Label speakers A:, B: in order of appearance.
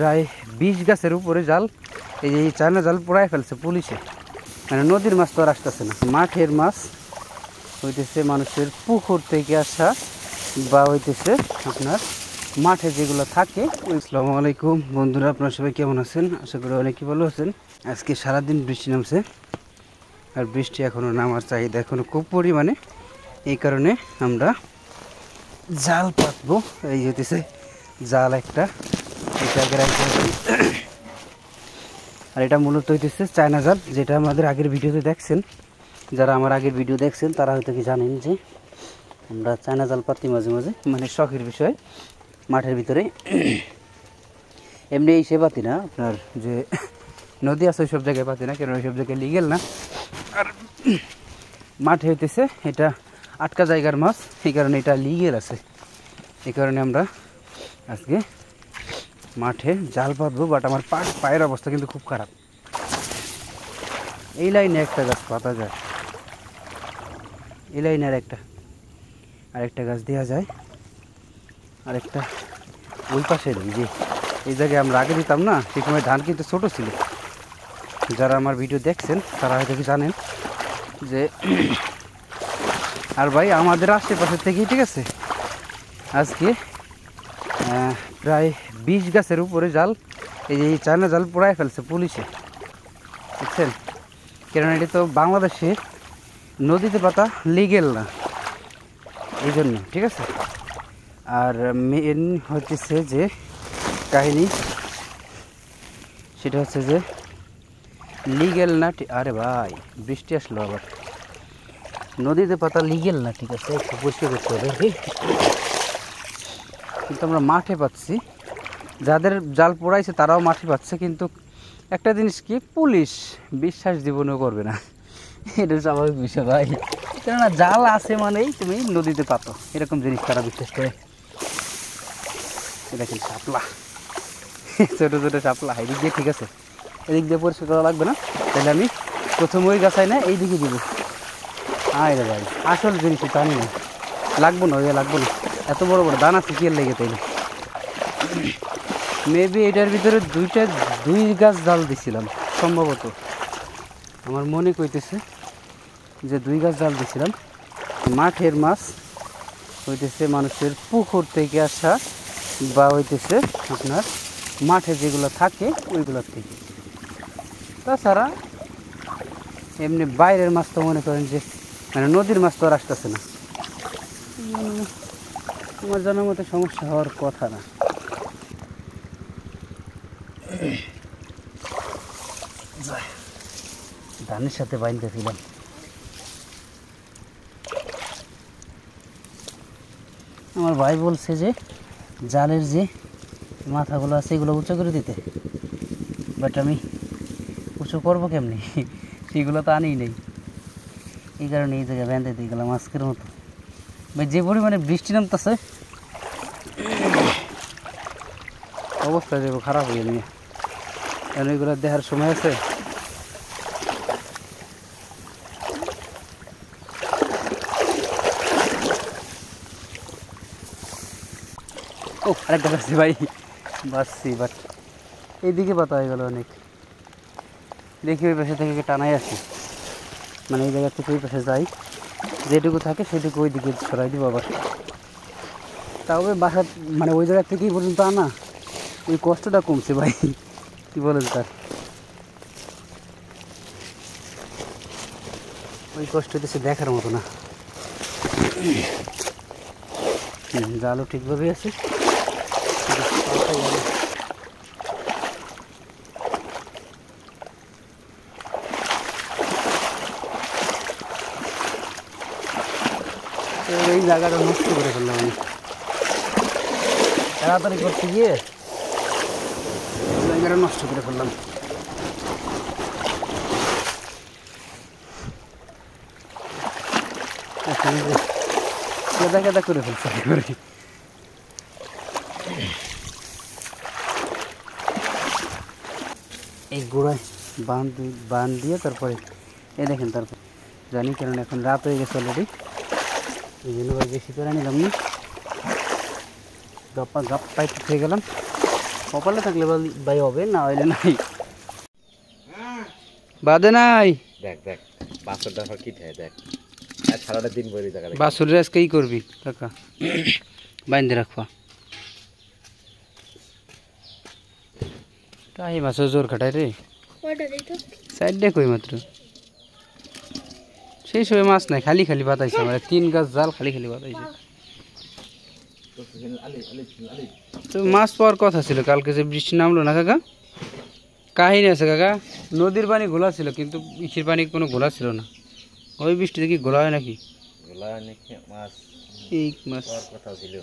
A: প্রায় 20 গাছের উপরে জাল, এই যে চায়না জাল পোড়ায় ফেলছে পুলিশে। মানে নদীর মাছ তো আর আসতেছে না, মাঠের মাছ হইতেছে, মানুষের পুকুর থেকে আসা বা হইতেছে আপনার মাঠে যেগুলো থাকে। আসসালামু আলাইকুম বন্ধুরা, আপনারা সবাই কেমন আছেন? আশা করি অনেকই ভালো আছেন। আজকে সারাদিন বৃষ্টি নামছে, আর বৃষ্টি এখনও নামার চাহিদা এখনও খুব পরিমাণে। এই কারণে আমরা জাল পাতবো। এই হইতেছে জাল একটা, আর এটা মূলত হইতেছে চায়না জাল, যেটা আমাদের আগের ভিডিওতে দেখছেন। যারা আমার আগের ভিডিও দেখছেন তারা হয়তো কি জানেন যে আমরা চায়না জাল পাতি মাঝে মাঝে, মানে শখের বিষয়। মাঠের ভিতরে এমনি সে পাতি না, আপনার যে নদী আছে ওই সব জায়গায় পাতি না, কেন ওই সব জায়গায় লিগেল না। আর মাঠে হইতেছে এটা আটকা জায়গার মাছ, এই কারণে এটা লিগেল আছে। এই কারণে আমরা আজকে মাঠে জাল পাতবো। বাট আমার পায়ের অবস্থা কিন্তু খুব খারাপ। এই লাইনে একটা গাছ পাতা যায়, এই লাইনে আরেকটা গাছ দেওয়া যায়, আরেকটা ওই পাশে যে এই জায়গায় আমরা আগে দিতাম না, সেই সময় ধান কিন্তু ছোটো ছিল। যারা আমার ভিডিও দেখছেন তারা হয়তো কি জানেন যে আর ভাই আমাদের আশেপাশের থেকেই, ঠিক আছে, আজকে প্রায় 20 গাছের উপরে জাল, এই যে চায়না জাল পোড়ায় ফেলছে পুলিশে, বুঝছেন? কারণ এটি তো বাংলাদেশে নদীতে পাতা লিগেল না, এই জন্য, ঠিক আছে। আর মেন হচ্ছে যে কাহিনী সেটা হচ্ছে যে লিগেল না। আরে ভাই বৃষ্টি আসলো আবার। নদীতে পাতা লিগেল না, ঠিক আছে, একটু পরিষ্কার করতে হবে। কিন্তু আমরা মাঠে পাচ্ছি, যাদের জাল পোড়াইছে তারাও মাঠে পাচ্ছে। কিন্তু একটা জিনিস কি, পুলিশ বিশ্বাস জীবনেও করবে না, এটা স্বাভাবিক বিষয় ভাই। কেননা জাল আছে মানেই তুমি নদীতে পাতো, এরকম জিনিস তারা বিশ্বাস করে। এটা কিন্তু শাপলা, ছোটো ছোটো শাপলা। এদিক দিয়ে ঠিক আছে, এদিক দিয়ে পরিষ্কার করা লাগবে না। তাহলে আমি প্রথম ওই গাছাই না এই দিকে দিব। রে ভাই আসল জিনিস জানি না, লাগবো না, ওই লাগবো না। এত বড় বড় দানা শিখিয়ে লেগে তাইলে মেবি এটার ভিতরে দুই গাছ জাল দিছিলাম সম্ভবত। আমার মনে কইতেছে যে 2 গাছ জাল দিছিলাম। মাঠের মাছ হইতেছে মানুষের পুকুর থেকে আসা বা হইতেছে আপনার মাঠে যেগুলো থাকে ওইগুলোর থেকে। তাছাড়া এমনি বাইরের মাছ তো মনে করেন যে মানে নদীর মাছ তো আর আসতেছে না, আমার জানার মতো সমস্যা হওয়ার কথা না। ধানের সাথে বাইন্ধেছিলাম। আমার ভাই বলছে যে জালের যে মাথাগুলো আছে এগুলো উঁচু করে দিতে, বাট আমি উঁচু করবো কেমনি, সেগুলো তো আনিই নেই। এই কারণে এই জায়গায় বেঁধে দিয়ে গেলাম আজকের মতো। ভাই যে পরিমাণে বৃষ্টি নামতেছে, অবস্থা যে খারাপ হয়ে নিয়ে, কারণ এগুলো দেখার সময় আছে। ও আরেকটা পাচ্ছি ভাই, বাসছি, বাট এইদিকে পাতা হয়ে গেল অনেক। দেখি ওই পাশে থেকে টানাই আসি, মানে এই জায়গা থেকে ওই পাশে যাই, যেটুকু থাকে সেটুকু ওই দিকে সরাই দিব আবার। তবে বাসা মানে ওই জায়গা থেকেই পর্যন্ত আনা, ওই কষ্টটা কমছে ভাই, কী বলেন তার, ওই কষ্ট হচ্ছে দেখার মতো না। জালও ঠিকভাবে আছে। এই জায়গাটা নষ্ট করে ফেললাম আমি তাড়াতাড়ি করতে গিয়ে, জায়গাটা নষ্ট করে ফেললাম। কেদা কেদা করে ফেলছে করে। এই গোড়ায় বান দিয়ে তারপরে এই দেখেন, তারপর জানি কারণ এখন রাত হয়ে গেছে অলরেডি, এই জন্য বেশি করে নিলাম না, গাপ্পা গাপ পাইতে খেয়ে গেলাম। কপালে থাকলে ভাই হবে, না হইলে নাই। বাদে নাই
B: দেখ দেখ বাছুরটা কি থাকে দেখ, আর সারাটা দিন বইরে জায়গা দেখ।
A: বাছুরের আজকে কি করবি কাকা? বাইন্ধে রাখবা। তাই বাছুর জোর খাটাই রে, সাইডে কই মাত্র। সেই সময় মাছ নাই, খালি খালি বাতাইছে আমার 3 গাছ জাল, খালি খালি বাতাইছে। তো মাছ পাওয়ার কথা ছিল, কালকে যে বৃষ্টি নামলো না কাকা, কাহিনী আছে কাকা। নদীর পানি ঘোলা ছিল কিন্তু ইসের পানি কোনো ঘোলা ছিল না। ওই বৃষ্টিতে কি ঘোলা হয় নাকি?
B: গোলা নাকি মাছ
A: এই মাছ
B: পাওয়ার কথা ছিল।